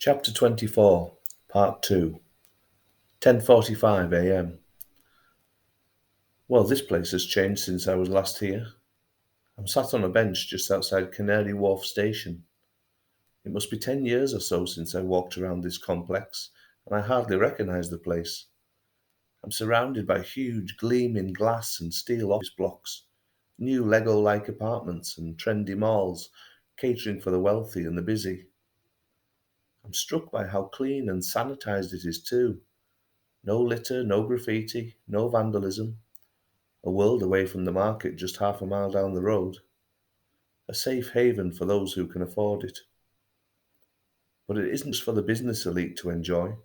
Chapter 24, Part 2, 10:45 a.m. Well, this place has changed since I was last here. I'm sat on a bench just outside Canary Wharf Station. It must be 10 years or so since I walked around this complex, and I hardly recognise the place. I'm surrounded by huge gleaming glass and steel office blocks, new Lego-like apartments and trendy malls catering for the wealthy and the busy. I'm struck by how clean and sanitised it is too. No litter, no graffiti, no vandalism. A world away from the market just half a mile down the road. A safe haven for those who can afford it. But it isn't just for the business elite to enjoy.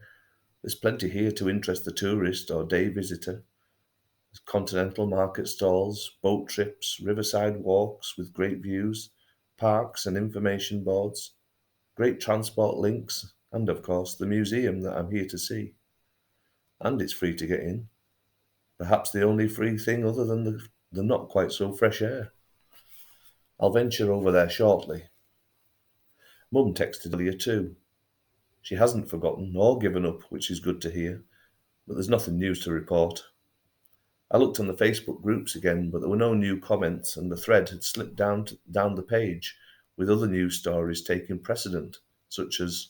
There's plenty here to interest the tourist or day visitor. There's continental market stalls, boat trips, riverside walks with great views, parks and information boards, great transport links, and of course the museum that I'm here to see. And it's free to get in. Perhaps the only free thing other than the not quite so fresh air. I'll venture over there shortly. Mum texted earlier too. She hasn't forgotten or given up, which is good to hear, but there's nothing new to report. I looked on the Facebook groups again, but there were no new comments, and the thread had slipped down the page with other news stories taking precedent, such as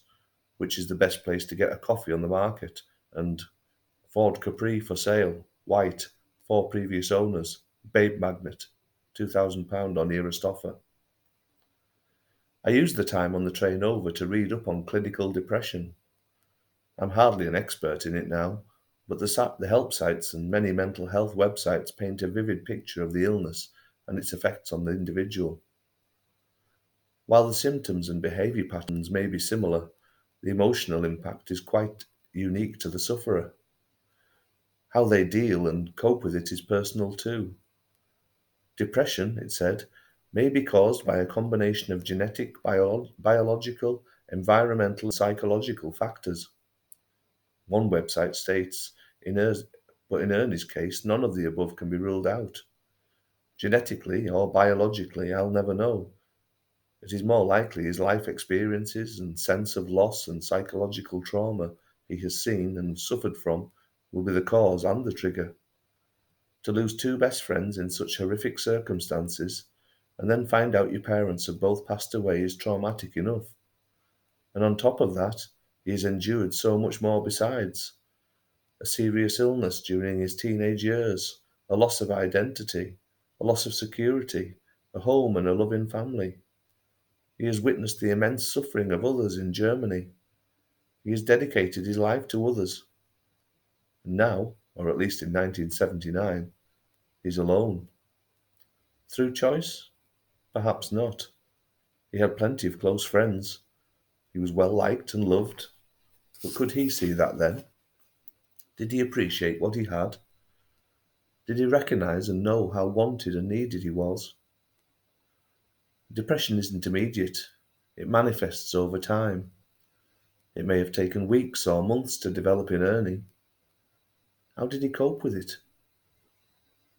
which is the best place to get a coffee on the market, and Ford Capri for sale, white, 4 previous owners, babe magnet, £2,000 on nearest offer. I used the time on the train over to read up on clinical depression. I'm hardly an expert in it now, but the help sites and many mental health websites paint a vivid picture of the illness and its effects on the individual. While the symptoms and behaviour patterns may be similar, the emotional impact is quite unique to the sufferer. How they deal and cope with it is personal too. Depression, it said, may be caused by a combination of genetic, biological, environmental, and psychological factors. One website states, but in Ernie's case, none of the above can be ruled out. Genetically or biologically, I'll never know. It is more likely his life experiences and sense of loss and psychological trauma he has seen and suffered from will be the cause and the trigger. To lose 2 best friends in such horrific circumstances, and then find out your parents have both passed away is traumatic enough. And on top of that, he has endured so much more besides. A serious illness during his teenage years, a loss of identity, a loss of security, a home and a loving family. He has witnessed the immense suffering of others in Germany. He has dedicated his life to others. And now, or at least in 1979, he's alone. Through choice? Perhaps not. He had plenty of close friends. He was well liked and loved. But could he see that then? Did he appreciate what he had? Did he recognise and know how wanted and needed he was? Depression isn't immediate. It manifests over time. It may have taken weeks or months to develop in Ernie. How did he cope with it?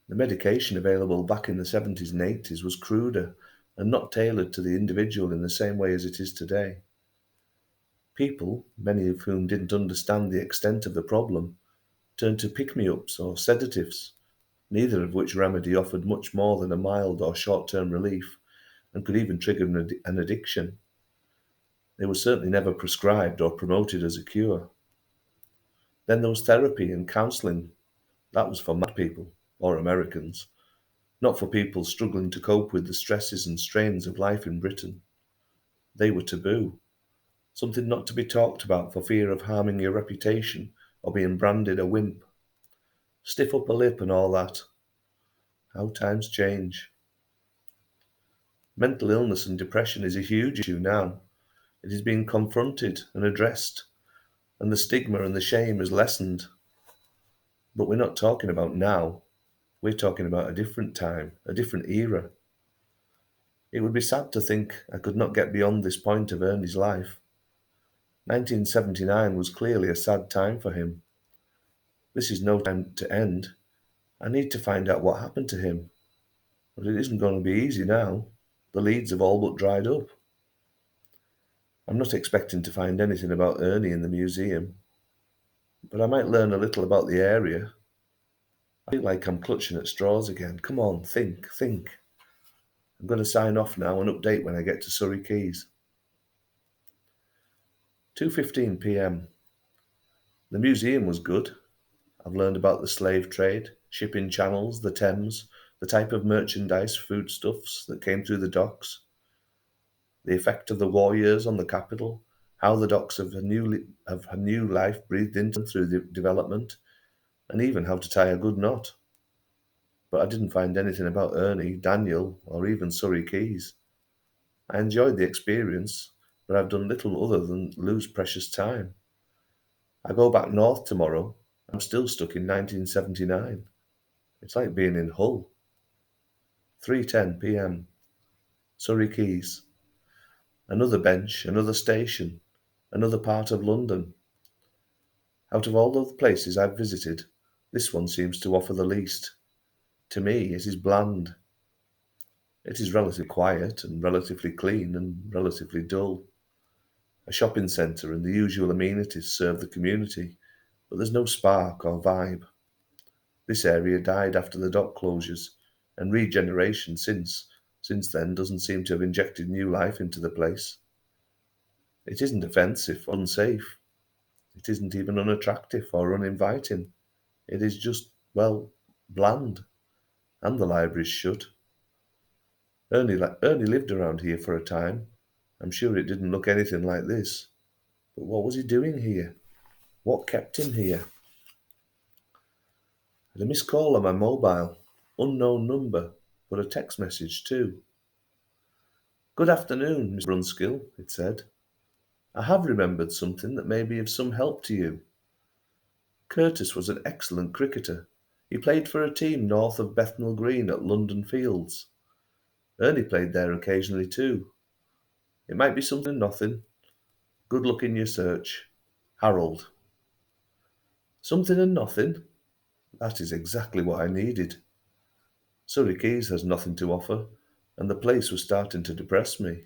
The medication available back in the 70s and 80s was cruder and not tailored to the individual in the same way as it is today. People, many of whom didn't understand the extent of the problem, turned to pick-me-ups or sedatives, neither of which remedy offered much more than a mild or short-term relief and could even trigger an addiction. They were certainly never prescribed or promoted as a cure. Then there was therapy and counselling. That was for mad people, or Americans, not for people struggling to cope with the stresses and strains of life in Britain. They were taboo, something not to be talked about for fear of harming your reputation or being branded a wimp. Stiff upper lip and all that. How times change. Mental illness and depression is a huge issue now. It is being confronted and addressed, and the stigma and the shame is lessened. But we're not talking about now. We're talking about a different time, a different era. It would be sad to think I could not get beyond this point of Ernie's life. 1979 was clearly a sad time for him. This is no time to end. I need to find out what happened to him. But it isn't going to be easy now. The leads have all but dried up. I'm not expecting to find anything about Ernie in the museum, but I might learn a little about the area. I feel like I'm clutching at straws again. Come on, think. I'm going to sign off now and update when I get to Surrey Quays. 2:15 p.m. The museum was good. I've learned about the slave trade, shipping channels, the Thames, the type of merchandise, foodstuffs that came through the docks, the effect of the war years on the capital, how the docks have a new life breathed into them through the development, and even how to tie a good knot. But I didn't find anything about Ernie, Daniel, or even Surrey Quays. I enjoyed the experience, but I've done little other than lose precious time. I go back north tomorrow. I'm still stuck in 1979. It's like being in Hull. 3:10 p.m. Surrey Quays. Another bench, another station, another part of London. Out of all the places I've visited, this one seems to offer the least. To me, it is bland. It is relatively quiet and relatively clean and relatively dull. A shopping centre and the usual amenities serve the community, but there's no spark or vibe. This area died after the dock closures, and regeneration since then doesn't seem to have injected new life into the place. It isn't offensive or unsafe. It isn't even unattractive or uninviting. It is just, well, bland. And the library's shut. Ernie lived around here for a time. I'm sure it didn't look anything like this. But what was he doing here? What kept him here? I had a missed call on my mobile. Unknown number, but a text message too. Good afternoon, Mr. Brunskill, it said. I have remembered something that may be of some help to you. Curtis was an excellent cricketer. He played for a team north of Bethnal Green at London Fields. Ernie played there occasionally too. It might be something nothing. Good luck in your search. Harold. Something and nothing? That is exactly what I needed. Surrey Quays has nothing to offer, and the place was starting to depress me.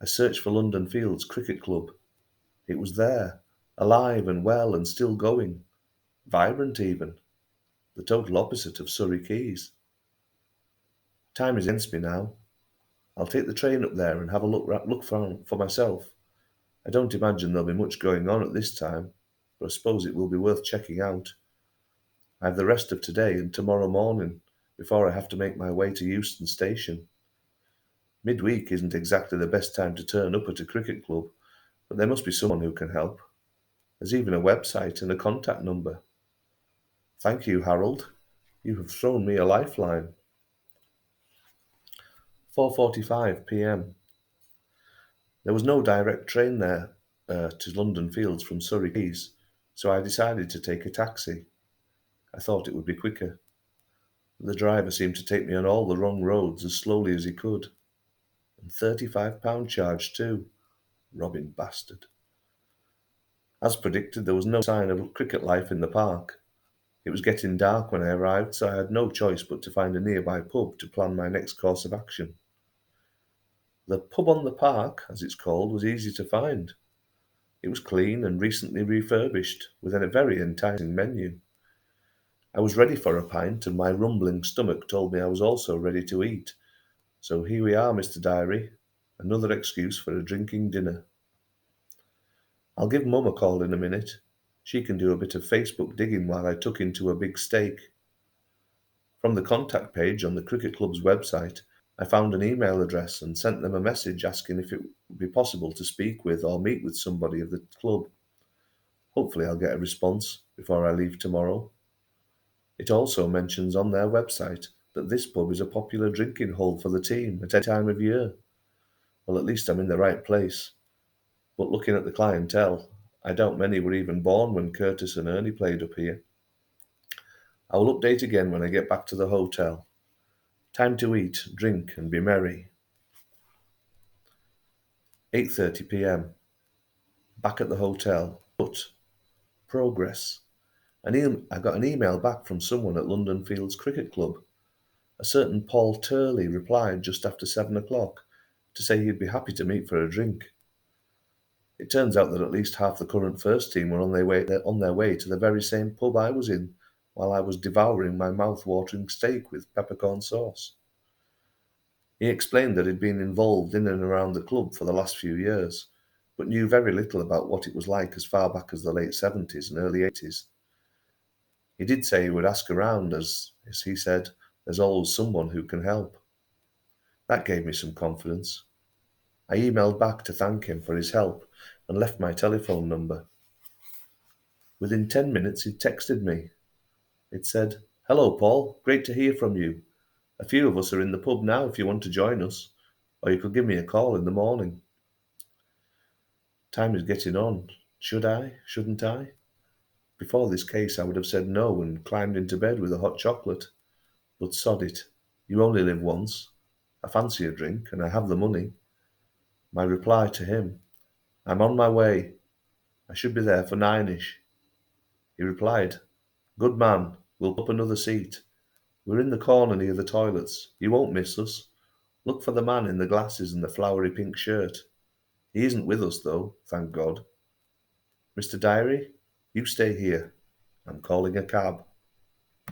I searched for London Fields Cricket Club. It was there, alive and well and still going, vibrant even, the total opposite of Surrey Quays. Time is against me now. I'll take the train up there and have a look for myself. I don't imagine there'll be much going on at this time, but I suppose it will be worth checking out. I have the rest of today and tomorrow morning before I have to make my way to Euston Station. Midweek isn't exactly the best time to turn up at a cricket club, but there must be someone who can help. There's even a website and a contact number. Thank you, Harold. You have thrown me a lifeline. 4:45 p.m. There was no direct train there to London Fields from Surrey Quays, so I decided to take a taxi. I thought it would be quicker. The driver seemed to take me on all the wrong roads as slowly as he could. And £35 charge too. Robbing bastard. As predicted, there was no sign of cricket life in the park. It was getting dark when I arrived, so I had no choice but to find a nearby pub to plan my next course of action. The pub on the park, as it's called, was easy to find. It was clean and recently refurbished, with a very enticing menu. I was ready for a pint, and my rumbling stomach told me I was also ready to eat. So here we are, Mr. Diary. Another excuse for a drinking dinner. I'll give Mum a call in a minute. She can do a bit of Facebook digging while I tuck into a big steak. From the contact page on the cricket club's website, I found an email address and sent them a message asking if it would be possible to speak with or meet with somebody of the club. Hopefully I'll get a response before I leave tomorrow. It also mentions on their website that this pub is a popular drinking hole for the team at any time of year. Well, at least I'm in the right place. But looking at the clientele, I doubt many were even born when Curtis and Ernie played up here. I will update again when I get back to the hotel. Time to eat, drink, and be merry. 8:30 p.m. Back at the hotel. But progress. I got an email back from someone at London Fields Cricket Club. A certain Paul Turley replied just after 7 o'clock to say he'd be happy to meet for a drink. It turns out that at least half the current first team were on their way to the very same pub I was in, while I was devouring my mouth-watering steak with peppercorn sauce. He explained that he'd been involved in and around the club for the last few years, but knew very little about what it was like as far back as the late 70s and early 80s. He did say he would ask around as he said, there's always someone who can help. That gave me some confidence. I emailed back to thank him for his help and left my telephone number. Within 10 minutes, he texted me. It said, "Hello, Paul. Great to hear from you. A few of us are in the pub now if you want to join us, or you could give me a call in the morning." Time is getting on. Should I? Shouldn't I? Before this case, I would have said no and climbed into bed with a hot chocolate. But sod it. You only live once. I fancy a drink, and I have the money. My reply to him, "I'm on my way. I should be there for 9ish. He replied, "Good man, we'll pull up another seat. We're in the corner near the toilets. You won't miss us. Look for the man in the glasses and the flowery pink shirt. He isn't with us, though, thank God. Mr. Diary, you stay here. I'm calling a cab."